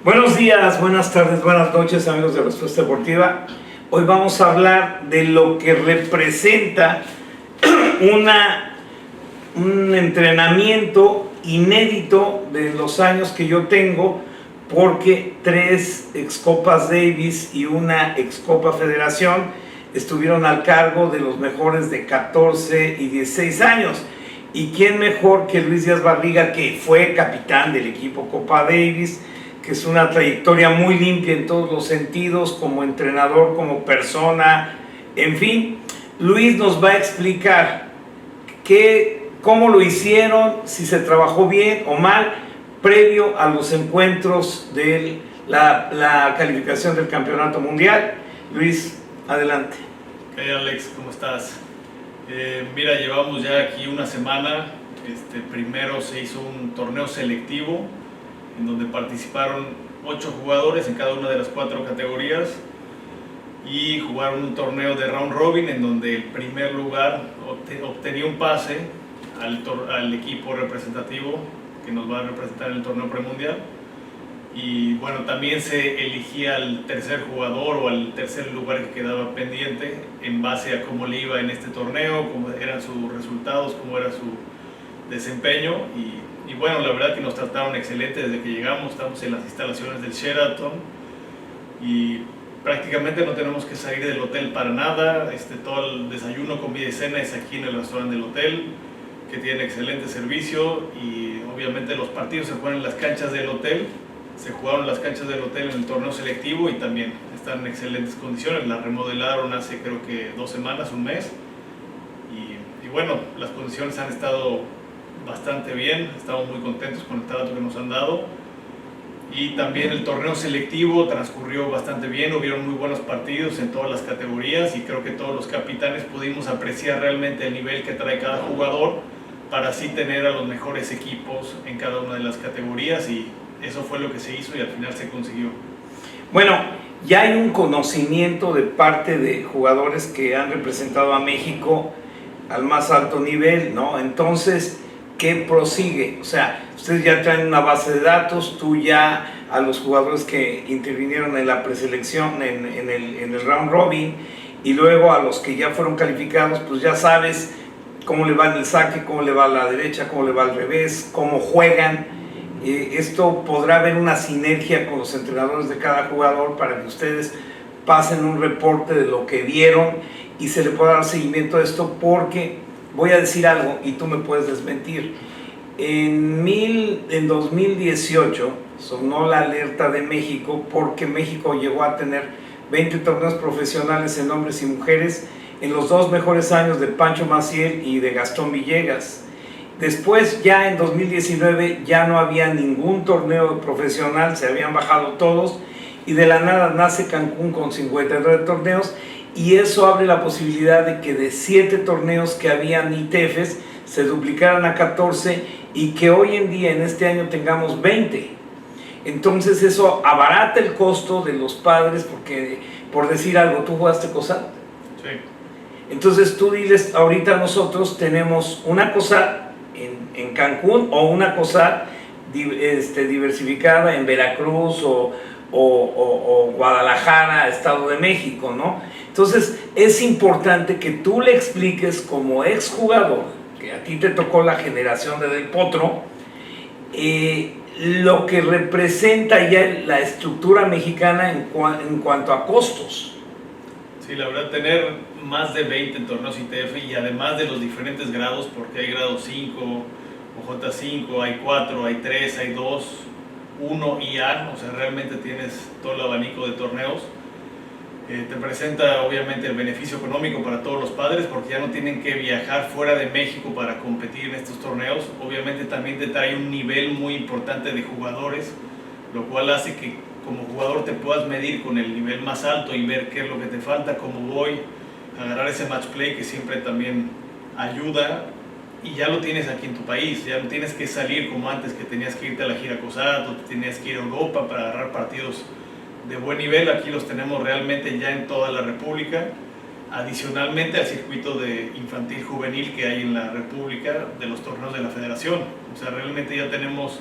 Buenos días, buenas tardes, buenas noches, amigos de Respuesta Deportiva. Hoy vamos a hablar de lo que representa un entrenamiento inédito de los años que yo tengo, porque 3 Excopas Davis y una Excopa Federación estuvieron al cargo de los mejores de 14 y 16 años. ¿Y quién mejor que Luis Díaz Barriga, que fue capitán del equipo Copa Davis, que es una trayectoria muy limpia en todos los sentidos, como entrenador, como persona, en fin? Luis nos va a explicar cómo lo hicieron, si se trabajó bien o mal, previo a los encuentros de la calificación del Campeonato Mundial. Luis, adelante. Hey Alex, ¿cómo estás? Mira, llevamos ya aquí una semana. Primero se hizo un torneo selectivo en donde participaron 8 jugadores en cada una de las 4 categorías y jugaron un torneo de round robin en donde el primer lugar obtenía un pase al equipo representativo que nos va a representar en el torneo premundial. Y bueno, también se elegía al tercer jugador o al tercer lugar que quedaba pendiente en base a cómo le iba en este torneo, cómo eran sus resultados, cómo era su desempeño. Y bueno, la verdad que nos trataron excelente desde que llegamos. Estamos en las instalaciones del Sheraton y prácticamente no tenemos que salir del hotel para nada. Todo el desayuno, comida y cena es aquí en el restaurante del hotel, que tiene excelente servicio, y obviamente los partidos se juegan en las canchas del hotel. Se jugaron las canchas del hotel en el torneo selectivo y también están en excelentes condiciones. La remodelaron hace creo que 2 semanas, un mes. Y bueno, las condiciones han estado bastante bien. Estamos muy contentos con el trato que nos han dado. Y también el torneo selectivo transcurrió bastante bien. Hubieron muy buenos partidos en todas las categorías y creo que todos los capitanes pudimos apreciar realmente el nivel que trae cada jugador para así tener a los mejores equipos en cada una de las categorías, y eso fue lo que se hizo y al final se consiguió. Bueno, ya hay un conocimiento de parte de jugadores que han representado a México al más alto nivel, ¿no? Entonces, ¿qué prosigue? O sea, ustedes ya traen una base de datos, tú ya a los jugadores que intervinieron en la preselección, en el round robin, y luego a los que ya fueron calificados, pues ya sabes cómo le va en el saque, cómo le va a la derecha, cómo le va al revés, cómo juegan. Esto podrá haber una sinergia con los entrenadores de cada jugador para que ustedes pasen un reporte de lo que vieron y se le pueda dar seguimiento a esto, porque voy a decir algo y tú me puedes desmentir. En 2018 sonó la alerta de México porque México llegó a tener 20 torneos profesionales en hombres y mujeres en los 2 mejores años de Pancho Maciel y de Gastón Villegas. Después, ya en 2019, ya no había ningún torneo profesional, se habían bajado todos, y de la nada nace Cancún con 59 torneos, y eso abre la posibilidad de que de 7 torneos que habían ITFs se duplicaran a 14, y que hoy en día, en este año, tengamos 20. Entonces eso abarata el costo de los padres, porque, por decir algo, ¿tú jugaste COSAT? Sí. Entonces tú diles, ahorita nosotros tenemos una COSAT en Cancún o una cosa diversificada en Veracruz o Guadalajara, Estado de México, ¿no? Entonces es importante que tú le expliques como exjugador, que a ti te tocó la generación de Del Potro, lo que representa ya la estructura mexicana en cuanto a costos. Sí, la verdad, tener más de 20 torneos ITF, y además de los diferentes grados, porque hay grado 5 o J5, hay 4, hay 3, hay 2, 1 y A, o sea, realmente tienes todo el abanico de torneos. Te presenta obviamente el beneficio económico para todos los padres, porque ya no tienen que viajar fuera de México para competir en estos torneos. Obviamente también te trae un nivel muy importante de jugadores, lo cual hace que como jugador te puedas medir con el nivel más alto y ver qué es lo que te falta, cómo voy, agarrar ese match play que siempre también ayuda, y ya lo tienes aquí en tu país. Ya no tienes que salir como antes, que tenías que irte a la gira COSAT o tenías que ir a Europa para agarrar partidos de buen nivel. Aquí los tenemos realmente ya en toda la República, adicionalmente al circuito de infantil juvenil que hay en la República de los torneos de la Federación. O sea, realmente ya tenemos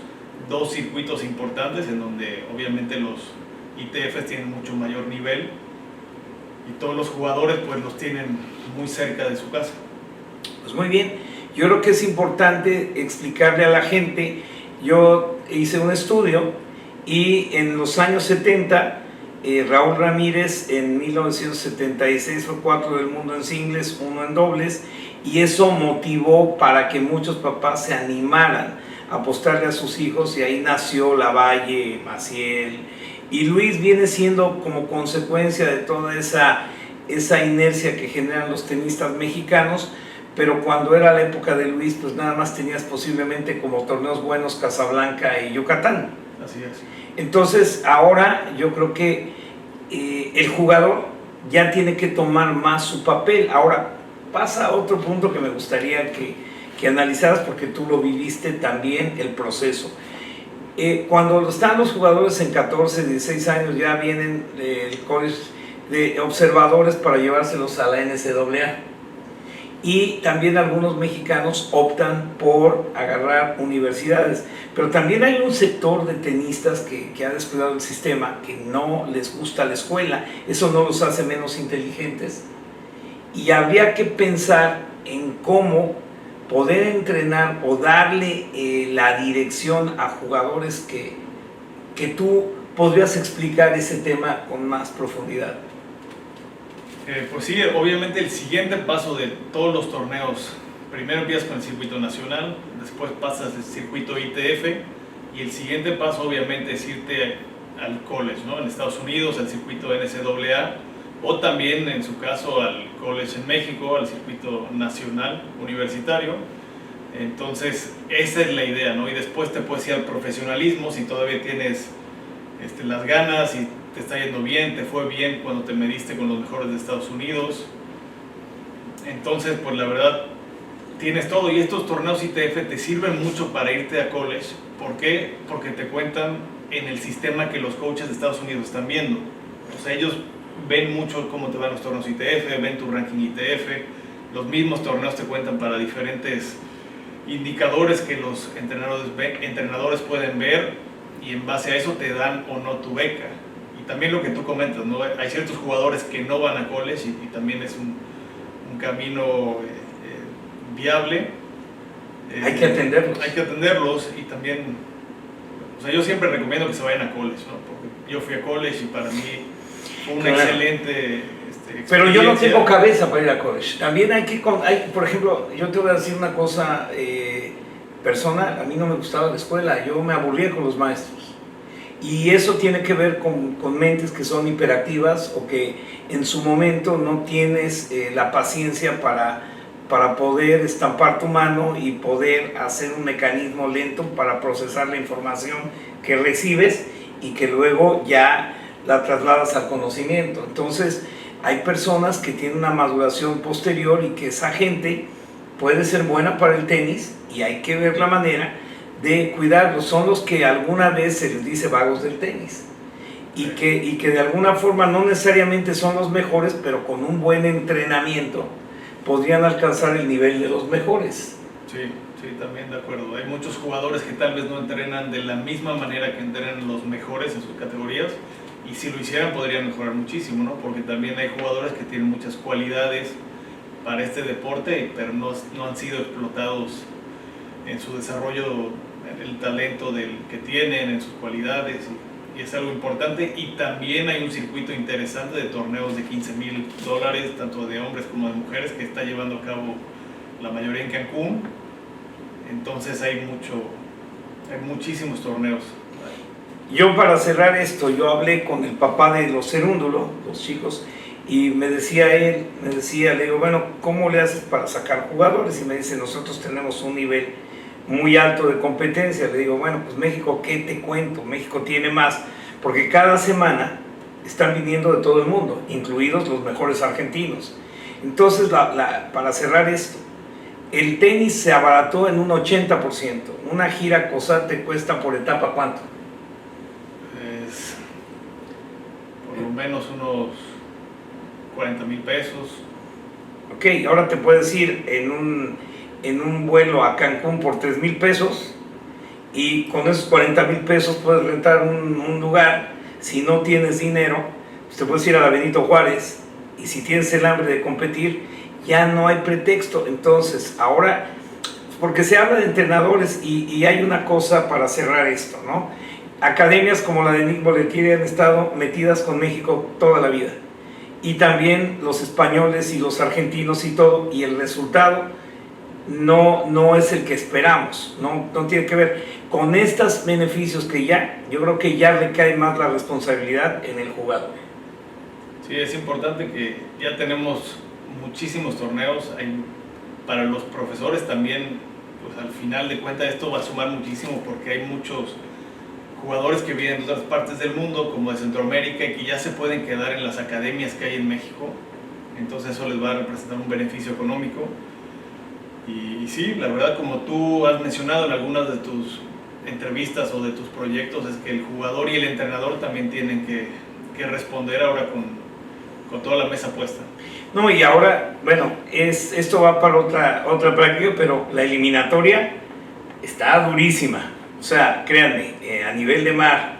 dos circuitos importantes en donde obviamente los ITFs tienen mucho mayor nivel y todos los jugadores pues los tienen muy cerca de su casa. Pues muy bien, yo creo que es importante explicarle a la gente. Yo hice un estudio y en los años 70 Raúl Ramírez en 1976 fue 4 del mundo en singles, 1 en dobles, y eso motivó para que muchos papás se animaran a apostarle a sus hijos, y ahí nació Lavalle, Maciel, y Luis viene siendo como consecuencia de toda esa inercia que generan los tenistas mexicanos. Pero cuando era la época de Luis, pues nada más tenías posiblemente como torneos buenos Casablanca y Yucatán. Así es. Entonces ahora yo creo que el jugador ya tiene que tomar más su papel. Ahora pasa otro punto que me gustaría que analizaras, porque tú lo viviste también, el proceso. Cuando están los jugadores en 14, 16 años, ya vienen el college de observadores para llevárselos a la NCAA. Y también algunos mexicanos optan por agarrar universidades, pero también hay un sector de tenistas que ha descuidado el sistema, que no les gusta la escuela. Eso no los hace menos inteligentes, y habría que pensar en cómo poder entrenar o darle la dirección a jugadores que tú podrías explicar ese tema con más profundidad. Pues sí, obviamente el siguiente paso de todos los torneos, primero empiezas con el circuito nacional, después pasas al circuito ITF, y el siguiente paso obviamente es irte al college, ¿no? En Estados Unidos, al circuito NCAA, o también en su caso al college en México, al circuito nacional universitario. Entonces esa es la idea, ¿no? Y después te puedes ir al profesionalismo si todavía tienes las ganas y te está yendo bien, te fue bien cuando te mediste con los mejores de Estados Unidos. Entonces, pues la verdad, tienes todo, y estos torneos ITF te sirven mucho para irte a college. ¿Por qué? Porque te cuentan en el sistema que los coaches de Estados Unidos están viendo. O sea, ellos ven mucho cómo te van los torneos ITF, ven tu ranking ITF, los mismos torneos te cuentan para diferentes indicadores que los entrenadores pueden ver, y en base a eso te dan o no tu beca. Y también lo que tú comentas, ¿no? Hay ciertos jugadores que no van a college, y también es un camino viable. Hay que atenderlos. Hay que atenderlos, y también, o sea, yo siempre recomiendo que se vayan a college, ¿no? Porque yo fui a college y para mí fue una excelente experiencia. Pero yo no tengo cabeza para ir a college. También por ejemplo, yo te voy a decir una cosa personal. A mí no me gustaba la escuela, yo me aburría con los maestros. Y eso tiene que ver con mentes que son hiperactivas, o que en su momento no tienes la paciencia para poder estampar tu mano y poder hacer un mecanismo lento para procesar la información que recibes y que luego ya la trasladas al conocimiento. Entonces hay personas que tienen una maduración posterior, y que esa gente puede ser buena para el tenis, y hay que ver la manera de cuidarlos. Son los que alguna vez se les dice vagos del tenis, y que de alguna forma no necesariamente son los mejores, pero con un buen entrenamiento podrían alcanzar el nivel de los mejores. Sí, sí, también de acuerdo. Hay muchos jugadores que tal vez no entrenan de la misma manera que entrenan los mejores en sus categorías, y si lo hicieran podrían mejorar muchísimo, ¿no? Porque también hay jugadores que tienen muchas cualidades para este deporte, pero no han sido explotados en su desarrollo, en el talento que tienen, en sus cualidades, y es algo importante. Y también hay un circuito interesante de torneos de $15,000, tanto de hombres como de mujeres, que está llevando a cabo la mayoría en Cancún. Entonces hay muchísimos torneos. Yo, para cerrar esto, yo hablé con el papá de los Cerúndulo, los chicos, y me decía, le digo, bueno, ¿cómo le haces para sacar jugadores? Y me dice, nosotros tenemos un nivel muy alto de competencia. Le digo, bueno, pues México, ¿qué te cuento? México tiene más, porque cada semana están viniendo de todo el mundo, incluidos los mejores argentinos. Entonces, para cerrar esto, el tenis se abarató en un 80%. Una gira COSAT te cuesta por etapa, ¿cuánto? Por lo menos unos $40,000. Ok, ahora te puedes ir en un vuelo a Cancún por $3,000, y con esos 40,000 pesos puedes rentar un lugar. Si no tienes dinero, pues te puedes ir a la Benito Juárez, y si tienes el hambre de competir, ya no hay pretexto. Entonces, ahora, porque se habla de entrenadores, y hay una cosa para cerrar esto, ¿no? Academias como la de Nick Bollettieri han estado metidas con México toda la vida, y también los españoles y los argentinos y todo, y el resultado no es el que esperamos, no tiene que ver con estos beneficios que yo creo que ya recae más la responsabilidad en el jugador. Sí, es importante que ya tenemos muchísimos torneos. Para los profesores también, pues al final de cuentas esto va a sumar muchísimo, porque hay muchos jugadores que vienen de otras partes del mundo, como de Centroamérica, y que ya se pueden quedar en las academias que hay en México. Entonces eso les va a representar un beneficio económico. Y sí, la verdad, como tú has mencionado en algunas de tus entrevistas o de tus proyectos, es que el jugador y el entrenador también tienen que responder ahora con toda la mesa puesta. No, y ahora, bueno, esto va para otra práctica, pero la eliminatoria está durísima. O sea, créanme, a nivel de mar,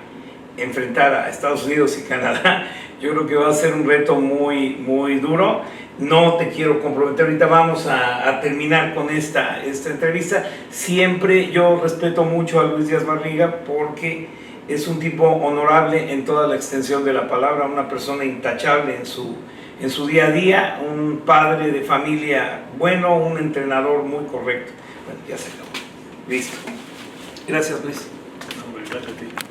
enfrentar a Estados Unidos y Canadá, yo creo que va a ser un reto muy, muy duro. No te quiero comprometer, ahorita vamos a terminar con esta entrevista. Siempre yo respeto mucho a Luis Díaz Barriga, porque es un tipo honorable en toda la extensión de la palabra, una persona intachable en su día a día, un padre de familia bueno, un entrenador muy correcto. Bueno, ya se acabó. Listo. Gracias, Luis. No, gracias a ti.